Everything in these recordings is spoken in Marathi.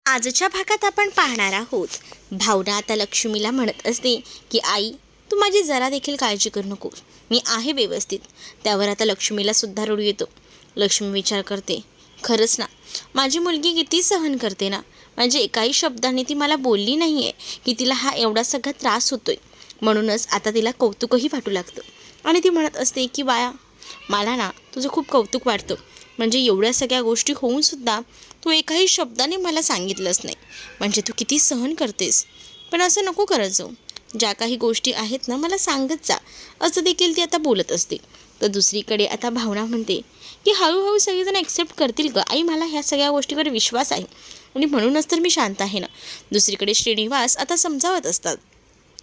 आजच्या भागात आपण पाहणार आहोत. भावना आता लक्ष्मीला म्हणत असते की आई, तू माझी जरा देखील काळजी करू नको, मी आहे व्यवस्थित. त्यावर आता लक्ष्मीला सुद्धा रडू येतो. लक्ष्मी विचार करते, खरंच ना, माझी मुलगी किती सहन करते ना. म्हणजे एकाही शब्दाने ती मला बोलली नाही आहे की तिला हा एवढा सगळा त्रास होतोय. म्हणूनच आता तिला कौतुकही वाटू लागतं आणि ती म्हणत असते की बाया, मला ना तुझं खूप कौतुक वाटतं. म्हणजे एवढ्या सगळ्या गोष्टी होऊनसुद्धा तू एकाही शब्दाने मला सांगितलंच नाही. म्हणजे तू किती सहन करतेस. पण असं नको करत जाऊ. ज्या काही गोष्टी आहेत ना, मला सांगत जा, असं देखील ती आता बोलत असते. तर दुसरीकडे आता भावना म्हणते की हळूहळू सगळेजण ॲक्सेप्ट करतील गं आई, मला ह्या सगळ्या गोष्टीवर विश्वास आहे आणि म्हणूनच तर मी शांत आहे ना. दुसरीकडे श्रीनिवास आता समजावत असतात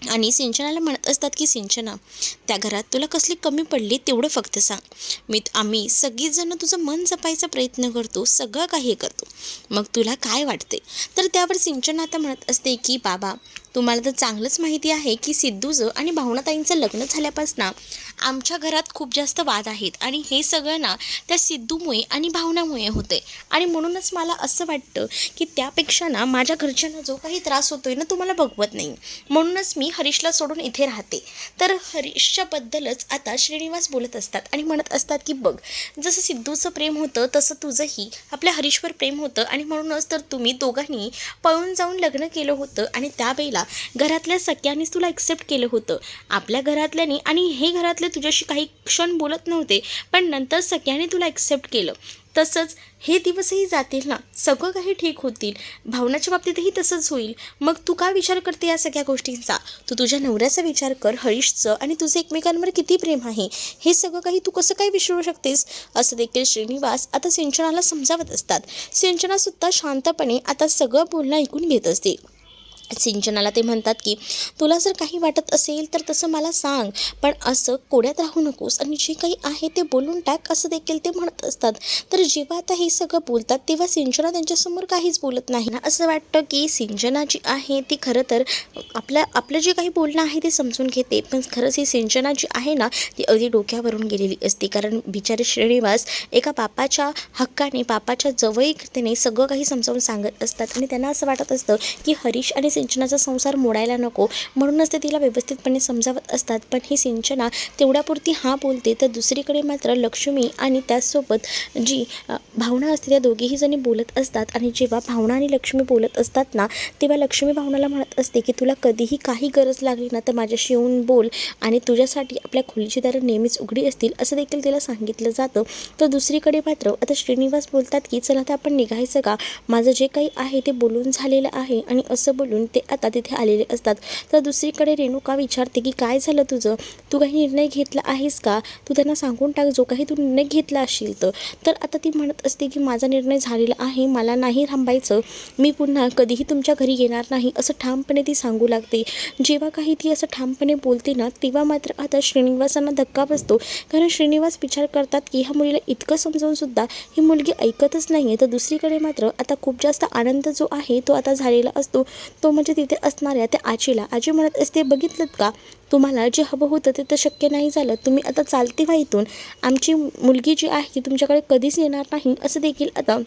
आणि सिंचनाला म्हणत असतात की सिंचना, त्या घरात तुला कसली कमी पडली तेवढं फक्त सांग. आम्ही सगळीजणं तुझं मन जपायचा प्रयत्न करतो, सगळं काही करतो. मग तुला काय वाटते. तर त्यावर सिंचना आता म्हणत असते की बाबा, तुम्हाला तर चांगलंच माहिती आहे की सिद्धूचं आणि भावनाताईंचं लग्न झाल्यापासून आमच्या घरात खूप जास्त वाद आहेत आणि हे सगळं ना त्या सिद्धूमुळे आणि भावनामुळे होते. आणि म्हणूनच मला असं वाटतं की त्यापेक्षा ना माझ्या घरच्यांना जो काही त्रास होतोय ना, तो मला बघवत नाही. म्हणूनच मी हरीशला सोडून इथे राहते. तर हरीशच्याबद्दलच आता श्रीनिवास बोलत असतात आणि म्हणत असतात की बघ, जसं सिद्धूचं प्रेम होतं तसं तुझंही आपल्या हरीशवर प्रेम होतं आणि म्हणूनच तर तुम्ही दोघांनी पळून जाऊन लग्न केलं होतं आणि त्यावेळेला घरातल्या सगळ्यांनीच तुला ॲक्सेप्ट केलं होतं. आपल्या घरातल्यानी आणि हे घरातले तुझ्याशी काही क्षण बोलत नव्हते, पण नंतर सगळ्यांनी तुला ॲक्सेप्ट केलं. तसंच हे दिवसही जातील ना, सगळं काही ठीक होतील. भावनाच्या बाबतीतही तसंच होईल. मग तू काय विचार करते या सगळ्या गोष्टींचा. तू तुझ्या नवऱ्याचा विचार कर, हरीशचं आणि तुझं एकमेकांवर किती प्रेम आहे, हे सगळं काही तू कसं काय विसरू शकतेस. असं देखील श्रीनिवास आता सिंचनाला समजावत असतात. सिंचनासुद्धा शांतपणे आता सगळं बोलणं ऐकून घेत असते. सिंचनाला ते म्हणतात की तुला जर काही वाटत असेल तर तसं मला सांग, पण असं कोड्यात राहू नकोस आणि जे काही आहे ते बोलून टाक, असं देखील ते म्हणत असतात. तर जेव्हा आता हे सगळं बोलतात तेव्हा सिंचना त्यांच्यासमोर काहीच बोलत नाही ना. असं वाटतं की सिंचना जी आहे ती खरं तर आपलं जे काही बोलणं आहे ते समजून घेते, पण खरंच ही सिंचना जी आहे ना ती अगदी डोक्यावरून गेलेली असते. कारण बिचारे श्रीनिवास एका बापाच्या हक्काने, बापाच्या जवळीकतेने सगळं काही समजावून सांगत असतात आणि त्यांना असं वाटत असतं की हरीश आणि सिंचनाचा संसार मोडायला नको, म्हणूनच ते तिला व्यवस्थितपणे समजावत असतात. पण ही सिंचना तेवढ्यापुरती हां बोलते. तर दुसरीकडे मात्र लक्ष्मी आणि त्याचसोबत जी भावना असते त्या दोघीही जणी बोलत असतात. आणि जेव्हा भावना आणि लक्ष्मी बोलत असतात ना, तेव्हा लक्ष्मी भावनाला म्हणत असते की तुला कधीही काही गरज लागली ना तर माझ्याशी येऊन बोल आणि तुझ्यासाठी आपल्या खोलीची दारं नेहमीच उघडी असतील, असं देखील तिला सांगितलं जातं. तर दुसरीकडे मात्र आता श्रीनिवास बोलतात की चला आता आपण निघायचं का, माझं जे काही आहे ते बोलून झालेलं आहे. आणि असं बोलून ते आता तिथे आलेले असतात. तर दुसरीकडे रेणुका विचारते की काय झालं तुझं, तू काही निर्णय घेतला आहेस का, तू त्यांना सांगून टाक जो काही तू निर्णय घेतला असेल तर आता ती म्हणत असते की माझा निर्णय झालेला आहे, मला नाही थांबायचं, मी पुन्हा कधीही तुमच्या घरी येणार नाही, असं ठामपणे ती सांगू लागते. जेव्हा काही ती असं ठामपणे बोलते ना, तेव्हा मात्र आता श्रीनिवासांना धक्का बसतो. कारण श्रीनिवास विचार करतात की ह्या मुलीला इतकं समजावून सुद्धा ही मुलगी ऐकतच नाही आहे. तर दुसरीकडे मात्र आता खूप जास्त आनंद जो आहे तो आता झालेला असतो. तो म्हणजे तिथे असणाऱ्या त्या आजीला. आजी म्हणत असते, बघितलं का, तुम्हाला जे हवं होतं ते तर शक्य नाही झालं, तुम्ही आता चालते व्हा इथून, आमची मुलगी जी आहे ती तुमच्याकडे कधीच येणार नाही, असं देखील आता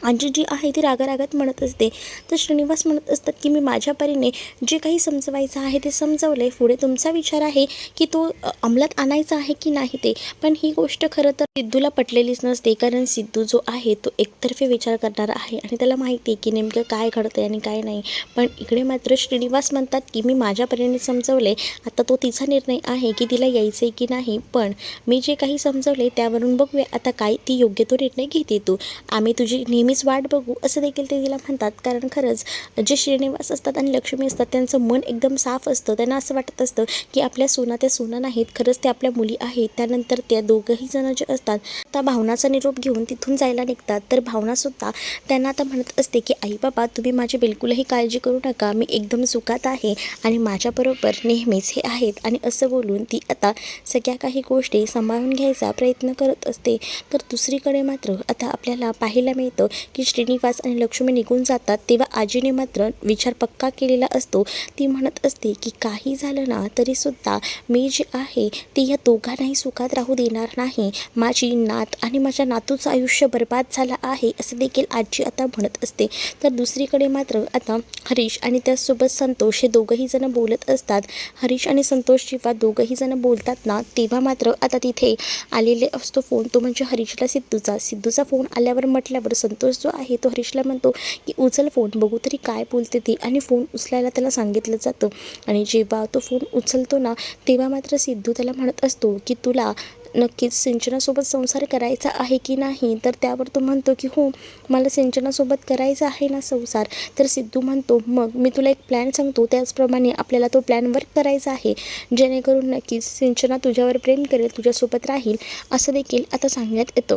आजी जी आहे ती रागारागात म्हणत असते. तर श्रीनिवास म्हणत असतात की मी माझ्या परीने जे काही समजवायचं आहे ते समजवलं आहे, पुढे तुमचा विचार आहे की तो अंमलात आणायचा आहे की नाही ते. पण ही गोष्ट खरं तर सिद्धूला पटलेलीच नसते. कारण सिद्धू जो आहे तो एकतर्फे विचार करणारा आहे आणि त्याला माहिती आहे की नेमकं काय घडतं आहे आणि काय नाही. पण इकडे मात्र श्रीनिवास म्हणतात की मी माझ्या परीने समजवले, आता तो तिचा निर्णय आहे की तिला यायचं आहे की नाही, पण मी जे काही समजवले त्यावरून बघूया आता काय ती योग्य तो निर्णय घेते. तू, आम्ही तुझी नेहमीच वाट बघू, असं देखील ते तिला म्हणतात. कारण खरंच जे श्रीनिवास असतात आणि लक्ष्मी असतात त्यांचं मन एकदम साफ असतं. त्यांना असं वाटत असतं की आपल्या सोना त्या सोना नाहीत, खरंच त्या आपल्या मुली आहेत. त्यानंतर त्या दोघंही जण जे असतात त्या भावनाचा निरोप घेऊन तिथून जायला निघतात. तर भावनासुद्धा त्यांना आता म्हणत असते की आई बाबा, तुम्ही माझी बिलकुलही काळजी करू नका, मी एकदम सुखात आहे आणि माझ्याबरोबर नेहमीच हे आहेत. आणि असं बोलून ती आता सगळ्या काही गोष्टी सांभाळून घ्यायचा प्रयत्न करत असते. तर दुसरीकडे मात्र आता आपल्याला पाहायला मिळतं असतं की श्रीनिवास आणि लक्ष्मी निघून जातात तेव्हा आजीने मात्र विचार पक्का केलेला असतो. ती म्हणत असते की काही झालं ना तरीसुद्धा मी जे आहे ती या दोघांनाही सुखात राहू देणार नाही. माझी नात आणि माझ्या नातूचं आयुष्य बर्बाद झालं आहे असं देखील आजी आता म्हणत असते. तर दुसरीकडे मात्र आता हरीश आणि त्याचसोबत संतोष हे दोघंही जण बोलत असतात. हरीश आणि संतोष जेव्हा दोघंही जण बोलतात ना तेव्हा मात्र आता तिथे आलेले असतो फोन, तो म्हणजे हरीशला सिद्धूचा फोन आल्यावर म्हटल्यावर संतोष जो आहे तो हरीशला म्हणतो की उचल फोन, बघू तरी काय बोलते ती. आणि फोन उचलायला त्याला सांगितलं जातं. आणि जेव्हा तो फोन उचलतो ना तेव्हा मात्र सिद्धू त्याला म्हणत असतो की तुला नक्कीच सिंचनासोबत संसार करायचा आहे की नाही. तर त्यावर तो म्हणतो की हो, मला सिंचनासोबत करायचा आहे ना संसार. तर सिद्धू म्हणतो मग मी तुला एक प्लॅन सांगतो, त्याचप्रमाणे आपल्याला तो प्लॅन वर्क करायचा आहे, जेणेकरून नक्कीच सिंचना तुझ्यावर प्रेम करेल, तुझ्यासोबत राहील असं देखील आता सांगण्यात येतं.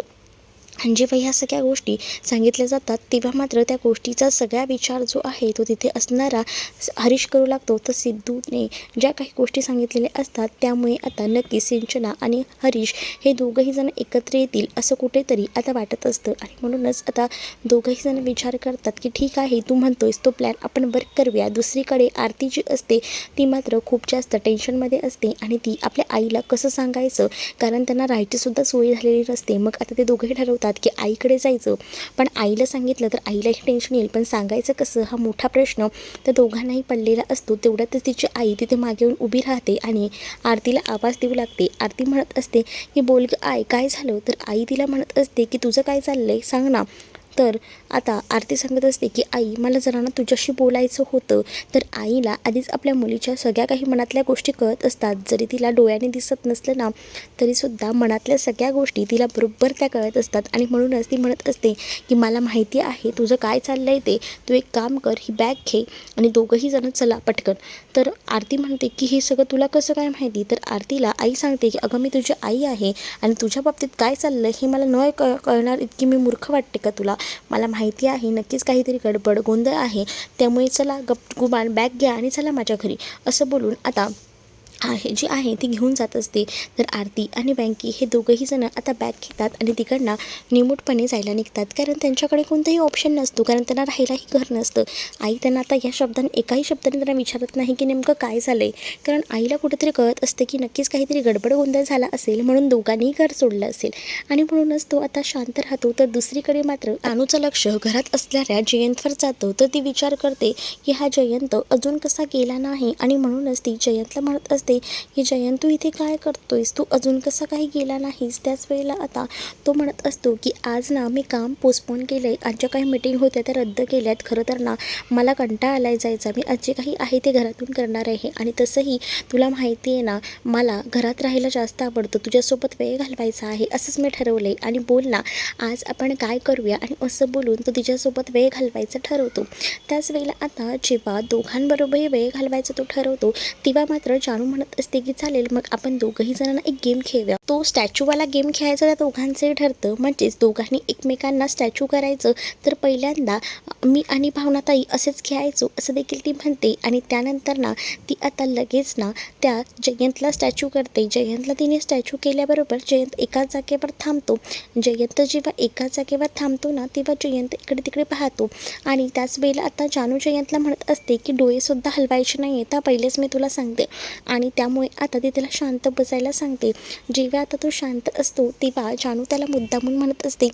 आणि जेव्हा ह्या सगळ्या गोष्टी सांगितल्या जातात तेव्हा मात्र त्या गोष्टीचा सगळा विचार जो आहे तो तिथे असणारा हरीश करू लागतो. तर सिद्धूने ज्या काही गोष्टी सांगितलेल्या असतात त्यामुळे आता नक्की सिंचना आणि हरीश हे दोघंही जण एकत्र येतील असं कुठेतरी आता वाटत असतं. आणि म्हणूनच आता दोघंही जण विचार करतात की ठीक आहे, तू म्हणतोयस तो प्लॅन आपण वर्क करूया. दुसरीकडे आरती जी असते ती मात्र खूप जास्त टेन्शनमध्ये असते आणि ती आपल्या आईला कसं सांगायचं, कारण त्यांना राहायचीसुद्धा सोय झालेली नसते. मग आता ते दोघंही ठरवतात की आईकडे जायचं, पण आईला सांगितलं तर आईलाही टेन्शन येईल, पण सांगायचं कसं हा मोठा प्रश्न त्या दोघांनाही पडलेला असतो. तेवढ्यातच तिची आई तिथे मागे येऊन उभी राहते आणि आरतीला आवाज देऊ लागते. आरती म्हणत असते की बोल ग आई, काय झालं. तर आई तिला म्हणत असते की तुझं काय चाललंय सांग ना. तर आता आरती सांगत असते की आई, मला जरा ना तुझ्याशी बोलायचं होतं. तर आईला आधीच आपल्या मुलीच्या सगळ्या काही मनातल्या गोष्टी कळत असतात. जरी तिला डोळ्याने दिसत नसलं ना तरीसुद्धा मनातल्या सगळ्या गोष्टी तिला बरोबर त्या कळत असतात. आणि म्हणूनच ती म्हणत असते की मला माहिती आहे तुझं काय चाललं आहे ते, तू एक काम कर, ही बॅग घे आणि दोघंही जण चला पटकन. तर आरती म्हणते की हे सगळं तुला कसं काय माहिती. तर आरतीला आई सांगते की अगं मी तुझी आई आहे आणि तुझ्या बाबतीत काय चाललं हे मला न कळणार इतकी मी मूर्ख वाटते का तुला. मला माहिती आहे नक्कीच काहीतरी गडबड गोंधळ आहे, त्यामुळे चला गुमान बॅग घ्या आणि चला माझ्या घरी असं बोलून आता जी आहे ती घेऊन जात असते. तर आरती आणि बँकी हे दोघंही जण आता बॅग घेतात आणि तिकडनं निमूटपणे जायला निघतात, कारण त्यांच्याकडे कोणताही ऑप्शन नसतो, कारण त्यांना राहायलाही घर नसतं. आई त्यांना आता या शब्दाने एकाही शब्दाने त्यांना विचारत नाही की नेमकं काय झालं आहे, कारण आईला कुठेतरी कळत असते की नक्कीच काहीतरी गडबड गोंधळ झाला असेल म्हणून दोघांनीही घर सोडलं असेल आणि म्हणूनच तो आता शांत राहतो. तर दुसरीकडे मात्र अनुचं लक्ष घरात असणाऱ्या जयंतवर जातं. तर ती विचार करते की हा जयंत अजून कसा गेला नाही आणि म्हणूनच ती जयंतला म्हणत असते की जयंत, तू इथे काय करतोयस, तू अजून कसा काही गेला नाहीस. त्याच वेळेला आता तो म्हणत असतो की आज ना मी काम पोस्टपोन केलं आहे, आज ज्या काही मीटिंग होत्या त्या रद्द केल्यात. खरं तर ना मला कंटाळा आलाय जायचा, मी आज जे काही आहे ते घरातून करणार आहे. आणि तसंही तुला माहिती आहे ना मला घरात राहायला जास्त आवडतं, तुझ्यासोबत वेळ घालवायचा आहे असंच मी ठरवलं आहे. आणि बोल ना आज आपण काय करूया. आणि असं बोलून तो तिच्यासोबत वेळ घालवायचं ठरवतो. त्याच वेळेला आता जेव्हा दोघांबरोबरही वेळ घालवायचा तो ठरवतो तेव्हा मात्र जानू म्हणत असते की चालेल मग आपण दोघंही जणांना एक गेम खेळूया. तो स्टॅच्यूवाला गेम खेळायचा त्या दोघांचंही ठरतं, म्हणजेच दोघांनी एकमेकांना स्टॅच्यू करायचं. तर पहिल्यांदा मी आणि भावनाताई असेच खेळायचो असं देखील ती म्हणते. आणि त्यानंतर ना ती आता लगेच ना त्या जयंतला स्टॅच्यू करते. जयंतला तिने स्टॅच्यू केल्याबरोबर जयंत एकाच जागेवर थांबतो. जयंत जेव्हा एकाच जागेवर थांबतो ना तेव्हा जयंत इकडे तिकडे पाहतो. आणि त्याच वेळेला आता जानू जयंतला म्हणत असते की डोळेसुद्धा हलवायचे नाही आहेत, पहिलेच मी तुला सांगते. आणि त्यामुळे आता ती त्याला शांत बसायला सांगते. जेव्हा आता तो शांत असतो तेव्हा जानू त्याला मुद्दामून म्हणत असते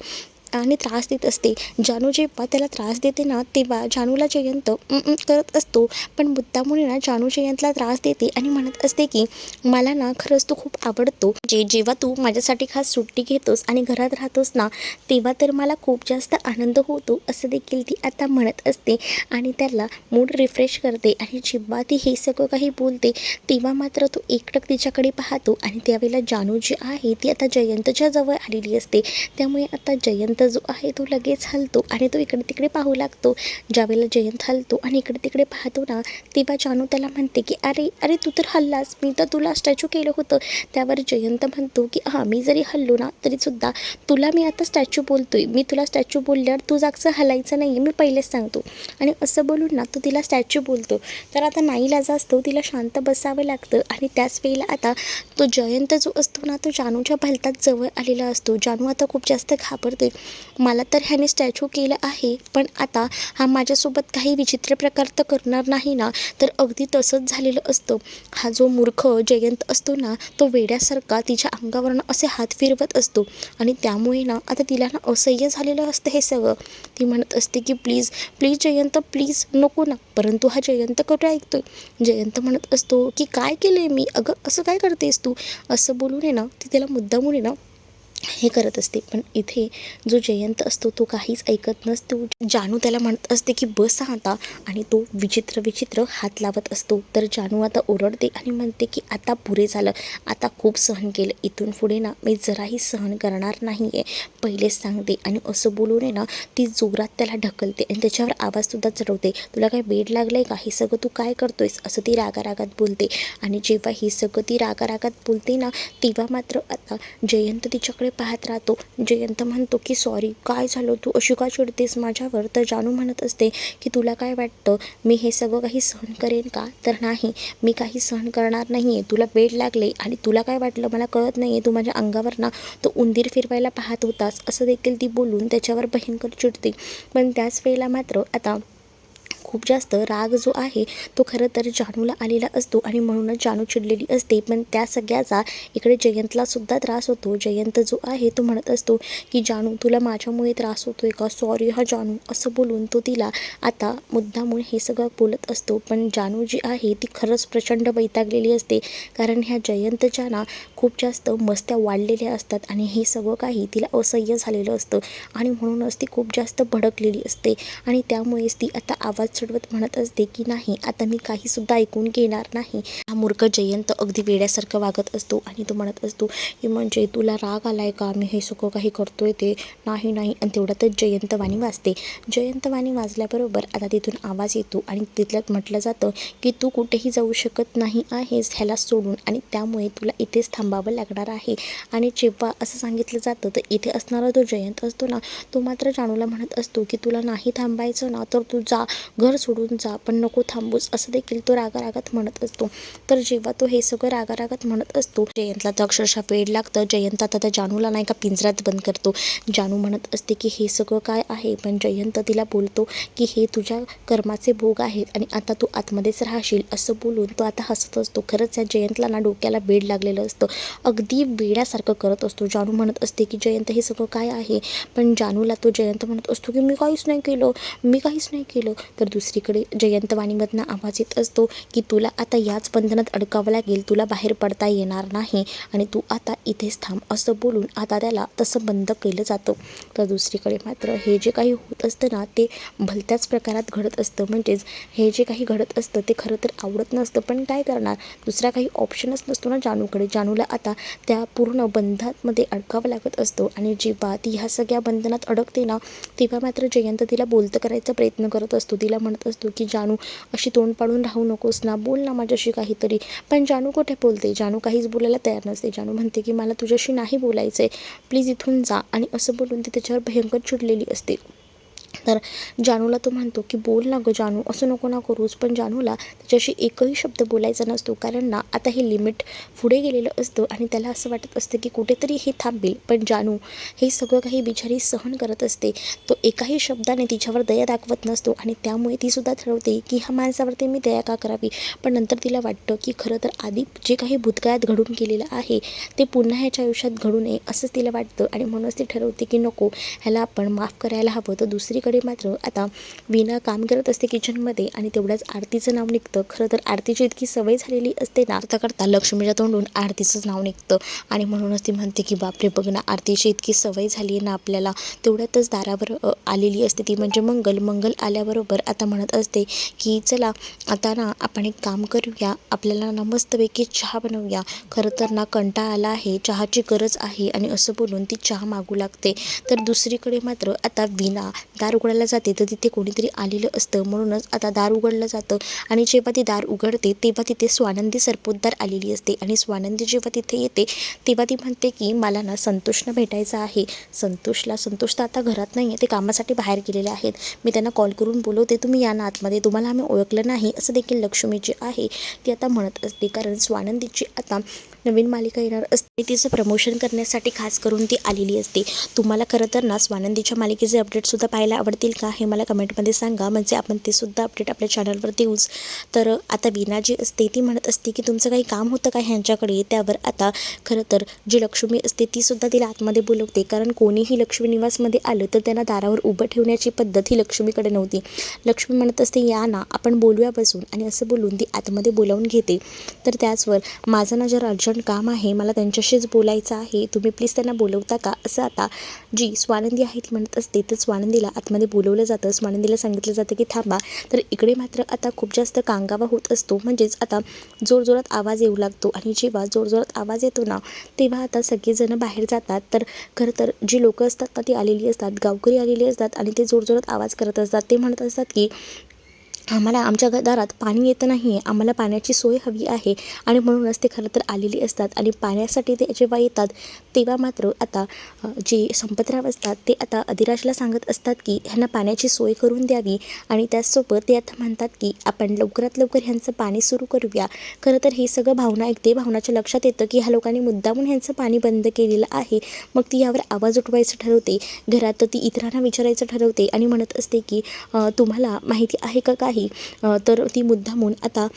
आणि त्रास देत असते. जानू जेव्हा त्याला त्रास देते ना तेव्हा जानूला जयंत करत असतो, पण मुद्दामून ना जानू जयंतला त्रास देते आणि म्हणत असते की मला ना खरंच तू खूप आवडतो, जेव्हा तू माझ्यासाठी खास सुट्टी घेतोस आणि घरात राहतोस ना तेव्हा तर मला खूप जास्त आनंद होतो असं देखील ती आता म्हणत असते. आणि त्याला मूड रिफ्रेश करते. आणि जेव्हा ती हे सगळं काही बोलते तेव्हा मात्र तो एकटक तिच्याकडे पाहतो. आणि त्यावेळेला जानू जी आहे ती आता जयंतच्या जवळ आलेली असते, त्यामुळे आता जयंत जो आहे तो लगेच हलतो आणि तो इकडे तिकडे पाहू लागतो. ज्यावेळेला जयंत हलतो आणि इकडे तिकडे पाहतो ना तेव्हा जानू त्याला म्हणते की अरे अरे तू तर हल्लास, मी तर तुला स्टॅच्यू केलं होतं. त्यावर जयंत म्हणतो की हां मी जरी हल्लो ना तरीसुद्धा तुला मी आता स्टॅच्यू बोलतोय, मी तुला स्टॅच्यू बोलल्यावर तू जागचं हलायचं नाही आहे, मी पहिलेच सांगतो. आणि असं बोलून ना तो तिला स्टॅच्यू बोलतो. तर आता नाईलाज असतो, तिला शांत बसावं लागतं. आणि त्याच वेळेला आता तो जयंत जो असतो ना तो जानूच्या भलताच जवळ आलेला असतो. जानू आता खूप जास्त घाबरते. मला तर ह्याने स्टॅच्यू केलं आहे, पण आता हा माझ्यासोबत काही विचित्र प्रकार तर करणार नाही ना. तर अगदी तसंच झालेलं असतं. हा जो मूर्ख जयंत असतो ना, तो वेड्यासारखा तिच्या अंगावरनं असे हात फिरवत असतो आणि त्यामुळे ना आता तिला ना असह्य झालेलं असतं हे सगळं. ती म्हणत असते की प्लीज प्लीज जयंत, प्लीज नको ना. परंतु हा जयंत कुठे ऐकतोय. जयंत म्हणत असतो की काय केलंय मी, अगं असं काय करतेस तू, असं बोलून आहे ना ती त्याला मुद्दामून आहे ना हे करत असते. पण इथे जो जयंत असतो तो काहीच ऐकत नसतो. जानू त्याला म्हणत असते की बस आता, आणि तो विचित्र विचित्र हात लावत असतो. तर जानू आता ओरडते आणि म्हणते की आता पुरे झालं, आता खूप सहन केलं, इथून पुढे ना मी जराही सहन करणार नाही आहे, पहिलेच सांगते. आणि असं बोलून आहे ना ती जोरात त्याला ढकलते आणि त्याच्यावर आवाजसुद्धा चढवते. तुला काय वेड लागलं आहे का, हे सगळं तू काय करतोयस, असं ती रागारागात बोलते. आणि जेव्हा ही सगळं ती रागारागात बोलते ना, तेव्हा मात्र आता जयंत तिच्याकडे पाहत राहतो. जयंत म्हणतो की सॉरी, काय झालं, तू अशी का चिडतेस माझ्यावर. तर जानू म्हणत असते की तुला काय वाटतं मी हे सगळं काही सहन करेन का, तर नाही, मी काही सहन करणार नाही आहे. तुला वेड लागले आणि तुला काय वाटलं मला कळत नाही आहे, तू माझ्या अंगावर ना तो उंदीर फिरवायला पाहत होतास, असं देखील ती बोलून त्याच्यावर भयंकर चिडते. पण त्याच वेळेला मात्र आता खूप जास्त राग जो आहे तो खरं तर जानूला आलेला असतो आणि म्हणूनच जानू चिडलेली असते. पण त्या सगळ्याचा इकडे जयंतला सुद्धा त्रास होतो. जयंत जो आहे तो म्हणत असतो की जानू तुला माझ्यामुळे त्रास होतोय का, सॉरी हा जानू, असं बोलून तो तिला आता मुद्दामून हे सगळं बोलत असतो. पण जानू जी आहे ती खरंच प्रचंड वैतागलेली असते, कारण ह्या जयंतच्या ना खूप जास्त मस्त्या वाढलेल्या असतात आणि हे सगळं काही तिला असह्य झालेलं असतं आणि म्हणूनच ती खूप जास्त भडकलेली असते. आणि त्यामुळेच ती आता आवाज चढवत म्हणत असते की नाही, आता मी काहीसुद्धा ऐकून घेणार नाही. हा मूर्ख जयंत अगदी वेड्यासारखं वागत असतो आणि तो म्हणत असतो की म्हणजे तुला राग आलाय का, मी हे सगळं काही करतोय ते, नाही नाही. आणि तेवढ्यातच जयंतवाणी वाजते. जयंतवाणी वाजल्याबरोबर आता तिथून आवाज येतो आणि तिथल्यात म्हटलं जातं की तू कुठेही जाऊ शकत नाही आहेस ह्याला सोडून, आणि त्यामुळे तुला इथेच थांबावं लागणार आहे. आणि जेव्हा असं सांगितलं जातं तर इथे असणारा जो जयंत असतो ना, तो मात्र जानूला म्हणत असतो की तुला नाही थांबायचं ना तर तू जा, घर सोडून जा, पण नको थांबूस, असं देखील तो रागारागात म्हणत असतो. तर जेव्हा तो हे सगळं रागारागात म्हणत असतो, जयंतला तर अक्षरशः वेड लागतं. जयंत आता त्या जानूला नाही का पिंजऱ्यात बंद करतो. जानू म्हणत असते की हे सगळं काय आहे, पण जयंत तिला बोलतो की हे तुझ्या कर्माचे भोग आहेत आणि आता तू आतमध्येच राहशील, असं बोलून तो आता हसत असतो. खरंच या जयंतला ना डोक्याला वेड लागलेलं असतं, अगदी वेड्यासारखं करत असतो. जानू म्हणत असते की जयंत हे सगळं काय आहे, पण जानूला तो जयंत म्हणत असतो की मी काहीच नाही केलं, मी काहीच नाही केलं. तर दुसरीकडे जयंतवाणीमधनं आवाज येत असतो की तुला आता याच बंधनात अडकावं लागेल, तुला बाहेर पडता येणार नाही आणि तू आता इथेच थांब, असं बोलून आता त्याला तसं बंद केलं जातं. तर दुसरीकडे मात्र हे जे काही होत असतं ना ते भलत्याच प्रकारात घडत असतं. म्हणजेच हे जे काही घडत असतं ते खरं तर आवडत नसतं, पण काय करणार, दुसरा काही ऑप्शनच नसतो ना जानूकडे. जानूला आता त्या पूर्ण बंधनामध्ये अडकावं लागत असतं आणि जेव्हा ती ह्या सगळ्या बंधनात अडकते ना, तेव्हा मात्र जयंत तिला बोलतं करायचा प्रयत्न करत असतो. तिला म्हणत असतो की जानू अशी तोंड पाडून राहू नकोस ना, बोल ना माझ्याशी काहीतरी. पण जानू कुठे बोलते, जानू काहीच बोलायला तयार नसते. जानू म्हणते की मला तुझ्याशी नाही बोलायचं आहे, प्लीज इथून जा, आणि असं बोलून ती त्याच्यावर भयंकर चिडलेली असते. तर जानूला तो म्हणतो की बोल ना गं जानू, असं नको ना करूस. पण जानूला त्याच्याशी एकही शब्द बोलायचा नसतो, कारण ना आता हे लिमिट पुढे गेलेलं असतं आणि त्याला असं वाटत असतं की कुठेतरी हे थांबेल. पण जानू हे सगळं काही बिचारी सहन करत असते. तो एकाही शब्दाने तिच्यावर दया दाखवत नसतो आणि त्यामुळे तीसुद्धा ठरवते की ह्या माणसावरती मी दया का करावी. पण नंतर तिला वाटतं की खरं तर आधी जे काही भूतकाळात घडून गेलेलं आहे ते पुन्हा ह्याच्या आयुष्यात घडू नये, असंच तिला वाटतं आणि म्हणूनच ती ठरवते की नको, ह्याला आपण माफ करायला हवं. तर दुसरीकडे मात्र आता वीणा काम करत असते किचनमध्ये आणि तेवढ्याच आरतीचं नाव निघतं. खरं तर आरतीची इतकी सवय झालेली असते ना, करता करता लक्ष्मीच्या तोंडून आरतीचंच नाव निघतं आणि म्हणूनच ती म्हणते की बापरे बघ ना, आरतीची इतकी सवय झाली आहे ना आपल्याला. तेवढ्यातच दारावर आलेली असते ती म्हणजे मंगल आल्याबरोबर आता म्हणत असते की चला आता ना आपण एक काम करूया, आपल्याला ना मस्तपैकी चहा बनवूया, खरं तर ना कंटाळा आला आहे, चहाची गरज आहे, आणि असं बोलून ती चहा मागू लागते. तर दुसरीकडे मात्र आता वीणा दार दार उघडायला जाते तर तिथे कोणीतरी आलेलं असतं. म्हणूनच आता दार उघडलं जातं आणि जेव्हा ती दार उघडते तेव्हा तिथे स्वानंदी सरपोतदार आलेली असते. आणि स्वानंदी जेव्हा तिथे येते तेव्हा ती म्हणते की मला ना संतोषला भेटायचं आहे. संतोष तर आता घरात नाही आहे, ते कामासाठी बाहेर गेलेले आहेत. मी त्यांना कॉल करून बोलवते, तुम्ही या ना आतमध्ये, तुम्हाला आम्ही ओळखलं नाही, असं देखील लक्ष्मी जी आहे ती आता म्हणत असते. कारण स्वानंदीची आता नवीन मालिका येणार असते, तिचं प्रमोशन करण्यासाठी खास करून ती आलेली असते. तुम्हाला खरं तर ना स्वानंदीच्या मालिकेचे अपडेटसुद्धा पाहायला आवडतील का हे मला कमेंटमध्ये सांगा, म्हणजे आपण ते सुद्धा अपडेट आपल्या चॅनलवर देऊच. तर आता वीणा जी असते ती म्हणत असते की तुमचं काही काम होतं का ह्यांच्याकडे. त्यावर आता खरं तर जी लक्ष्मी असते ती सुद्धा तिला आतमध्ये बोलवते. कारण कोणीही लक्ष्मी निवासमध्ये आलं तर त्यांना दारावर उभं ठेवण्याची पद्धत ही लक्ष्मीकडे नव्हती. लक्ष्मी म्हणत असते या ना आपण बोलूया बसून, आणि असं बोलून ती आतमध्ये बोलावून घेते. तर त्याचवर माझं ना जरा अर्जंट काम आहे, मला त्यांच्याशीच बोलायचं आहे, तुम्ही प्लीज त्यांना बोलवता का, असं आता जी स्वानंदी आहे ती म्हणत असते. तर स्वानंदीला आतमध्ये बोलवलं जातं. स्वानंदीला सांगितलं जातं की थांबा. तर इकडे मात्र आता खूप जास्त कांगावा होत असतो, म्हणजेच आता जोरजोरात आवाज येऊ लागतो. आणि जेव्हा जोरजोरात आवाज येतो ना तेव्हा आता सगळेजण बाहेर जातात. तर खरं तर जी लोकं असतात ना ती आलेली असतात, गावकरी आलेली असतात आणि ते जोरजोरात आवाज करत असतात. ते म्हणत असतात की आम्हाला आमच्या दारात पाणी येतं नाही आहे, आम्हाला पाण्याची सोय हवी आहे. आणि म्हणूनच ते खरं तर आलेली असतात. आणि पाण्यासाठी ते जेव्हा येतात तेव्हा मात्र आता जे संपतराव असतात ते आता अधिराजला सांगत असतात की ह्यांना पाण्याची सोय करून द्यावी. आणि त्याचसोबत ते आता म्हणतात की आपण लवकरात लवकर ह्यांचं पाणी सुरू करूया. खरं तर हे सगळं भावना ऐकते. भावनाच्या लक्षात येतं की ह्या लोकांनी मुद्दामून ह्यांचं पाणी बंद केलेलं आहे. मग ती यावर आवाज उठवायचं ठरवते. घरात ती इतरांना विचारायचं ठरवते आणि म्हणत असते की तुम्हाला माहिती आहे का काही. तर ती मुद्दामून आता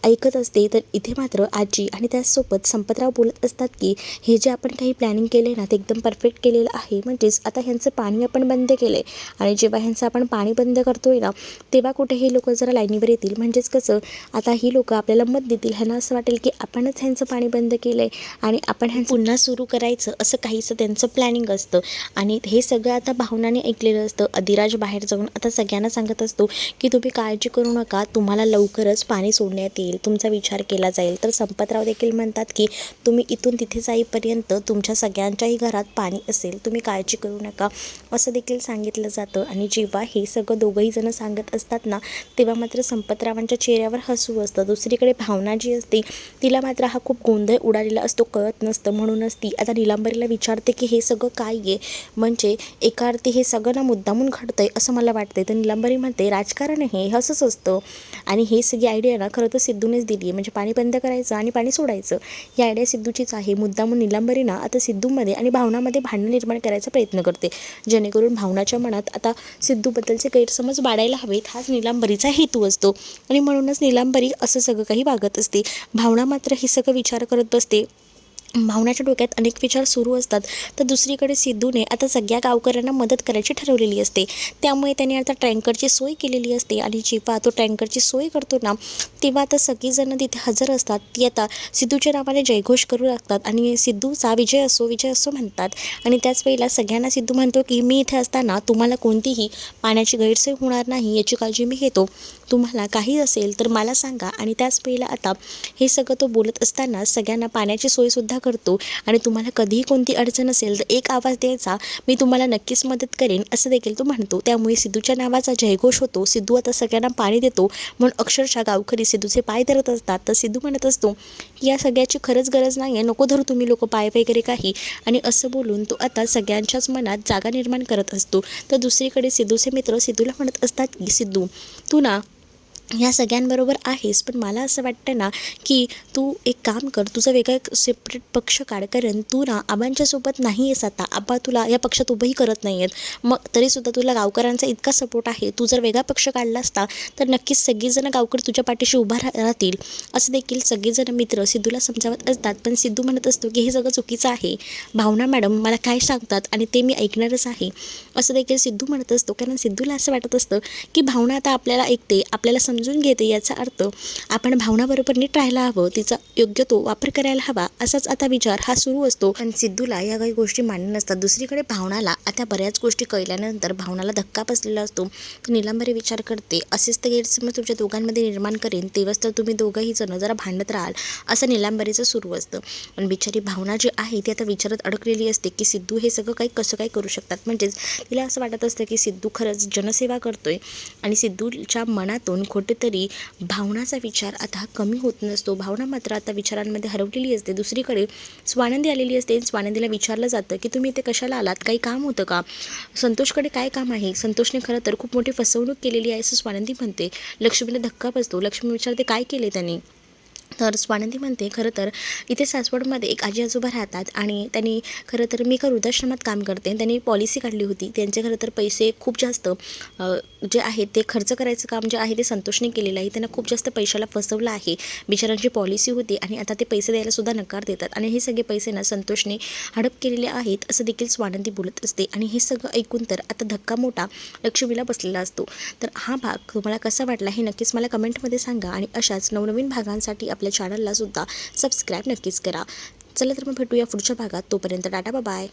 ऐकत असते. तर इथे मात्र आजी आणि त्याचसोबत संपतराव बोलत असतात की हे जे आपण काही प्लॅनिंग केलं ना ते एकदम परफेक्ट केलेलं आहे. म्हणजेच आता ह्यांचं पाणी आपण बंद केलं आहे आणि जेव्हा ह्यांचं आपण पाणी बंद करतोय ना तेव्हा कुठे हे लोक जरा लाईनीवर येतील. म्हणजेच कसं आता ही लोकं आपल्याला मत देतील, ह्यांना असं वाटेल की आपणच ह्यांचं पाणी बंद केलं आहे आणि आपण ह्यांचं पुन्हा सुरू करायचं, असं काहीसं त्यांचं प्लॅनिंग असतं. आणि हे सगळं आता भावनाने ऐकलेलं असतं. अधिराज बाहेर जाऊन आता सगळ्यांना सांगत असतो की तुम्ही काळजी करू नका, तुम्हाला लवकरच पाणी सोडण्यात येईल, तुमचा विचार केला जाईल. तर संपतराव देखील म्हणतात की तुम्ही इथून तिथे जाईपर्यंत तुमच्या सगळ्यांच्याही घरात पाणी असेल, तुम्ही काळजी करू नका, असं देखील सांगितलं जातं. आणि जेव्हा हे सगळं दोघंही जण सांगत असतात ना तेव्हा मात्र संपतरावांच्या चेहऱ्यावर हसू असतं. दुसरीकडे भावना जी असते तिला मात्र हा खूप गोंधळ उडालेला असतो, कळत नसतं. म्हणूनच ती आता निलांबरीला विचारते की हे सगळं काय आहे, म्हणजे एका अर्थी हे सगळं ना मुद्दामून घडतंय असं मला वाटतंय. तर निलांबरी म्हणते राजकारण हे असंच असतं. आणि ही सगळी आयडिया ना खरं तर सिद्धूनेच दिली आहे, म्हणजे पाणी बंद करायचं आणि पाणी सोडायचं ही आयडिया सिद्धूचीच आहे. मुद्दामून निलांबरी ना आता सिद्धूमध्ये आणि भावनामध्ये भांडण निर्माण करायचा प्रयत्न करते, जेणेकरून भावनाच्या मनात आता सिद्धूबद्दलचे गैरसमज वाढायला हवेत, हाच निलांबरीचा हेतू असतो. आणि म्हणूनच निलांबरी असं सगळं काही वागत असते. भावना मात्र हे सगळं विचार करत बसते. भावनाच्या डोक्यात अनेक विचार सुरू असतात. तर दुसरीकडे सिद्धूने आता सगळ्या गावकऱ्यांना मदत करायची ठरवलेली असते. त्यामुळे त्याने आता टँकरची सोय केलेली असते. आणि जेव्हा तो टँकरची सोय करतो ना तेव्हा आता सगळीजणं तिथे हजर असतात. ती आता सिद्धूच्या नावाने जयघोष करू लागतात आणि सिद्धूचा विजय असो म्हणतात. आणि त्याच वेळेला सगळ्यांना सिद्धू म्हणतो की मी इथे असताना तुम्हाला कोणतीही पाण्याची गैरसोय होणार नाही याची काळजी मी घेतो, तुम्हाला काही असेल तर मला सांगा. आणि त्याच वेळेला आता हे सगळं तो बोलत असताना सगळ्यांना पाण्याची सोयसुद्धा करतो. आणि तुम्हाला कधीही कोणती अडचण असेल तर एक आवाज द्यायचा, मी तुम्हाला नक्कीच मदत करेन, असं देखील तो म्हणतो. त्यामुळे सिद्धूच्या नावाचा जयघोष होतो. सिद्धू आता सगळ्यांना पाणी देतो, म्हणून अक्षरशः गावकरी सिद्धूचे पाय धरत असतात. तर सिद्धू म्हणत असतो या सगळ्याची खरंच गरज नाही आहे, नको धरू तुम्ही लोक पाय वगैरे काही. आणि असं बोलून तो आता सगळ्यांच्याच मनात जागा निर्माण करत असतो. तर दुसरीकडे सिद्धूचे मित्र सिद्धूला म्हणत असतात की सिद्धू तू ना या सगळ्यांबरोबर आहेस, पण मला असं वाटतं ना की तू एक काम कर, तुझा वेगळा एक सेपरेट पक्ष काढ. कारण तू ना आबांच्यासोबत नाही आहेस आता, आबा तुला या पक्षात उभंही करत नाही आहेत, मग तरीसुद्धा तुला गावकऱ्यांचा इतका सपोर्ट आहे, तू जर वेगळा पक्ष काढला असता तर नक्कीच सगळीजणं गावकरी तुझ्या पाठीशी उभा राहतील, असं देखील सगळेजण मित्र सिद्धूला समजावत असतात. पण सिद्धू म्हणत असतो की हे सगळं चुकीचं आहे, भावना मॅडम मला काय सांगतात आणि ते मी ऐकणारच आहे, असं देखील सिद्धू म्हणत असतो. कारण सिद्धूला असं वाटत असतं की भावना आता आपल्याला ऐकते, आपल्याला समजून घेते, याचा अर्थ आपण भावनाबरोबर नीट राहायला हवं, तिचा योग्य तो वापर करायला हवा, असाच आता विचार हा सुरू असतो. पण सिद्धूला या काही गोष्टी मान्य नसतात. दुसरीकडे भावनाला आता बऱ्याच गोष्टी कळल्यानंतर भावनाला धक्का बसलेला असतो. तर नीलांबरी विचार करते, असेच तर गैरसमज तुमच्या दोघांमध्ये निर्माण करेन, तेव्हाच तर तुम्ही दोघंही जण जरा भांडत राहाल, असं नीलांबरीचं सुरू असतं. पण बिचारी भावना जी आहे ती आता विचारात अडकलेली असते की सिद्धू हे सगळं काही कसं काय करू शकतात. म्हणजेच तिला असं वाटत असतं की सिद्धू खरंच जनसेवा करतोय आणि सिद्धूच्या मनातून कुठेतरी भावनाचा विचार आता कमी होत नसतो. भावना मात्र आता विचारांमध्ये हरवलेली असते. दुसरीकडे स्वानंदी आलेली असते. स्वानंदीला विचारलं जातं की तुम्ही इथे कशाला आलात, काही काम होतं का, संतोषकडे काय काम आहे, संतोषने खरं तर खूप मोठी फसवणूक केलेली आहे असं स्वानंदी म्हणते. लक्ष्मीला धक्का बसतो. लक्ष्मी विचारते काय केले त्यांनी. तर स्वानंदी म्हणते खरं तर इथे सासवडमध्ये एक आजी आजोबा राहतात आणि त्यांनी खरं तर मी एका वृद्धाश्रमात काम करते, त्यांनी पॉलिसी काढली होती. त्यांचे खरं तर पैसे खूप जास्त जे आहेत ते खर्च करायचं काम जे आहे ते संतोषने केलेलं आहे. त्यांना खूप जास्त पैशाला फसवलं आहे. बिचारांची पॉलिसी होती आणि आता ते पैसे द्यायला सुद्धा नकार देतात आणि हे सगळे पैसे ना संतोषने हडप केलेले आहेत असं देखील स्वानंदी बोलत असते. आणि हे सगळं ऐकून तर आता धक्का मोठा लक्ष्मीला बसलेला असतो. तर हा भाग तुम्हाला कसा वाटला हे नक्कीच मला कमेंटमध्ये सांगा आणि अशाच नवनवीन भागांसाठी आपल्या चॅनलला सुद्धा सबस्क्राईब नक्कीच करा. चला तर मग भेटूया पुढच्या भागात. तोपर्यंत टाटा बाय.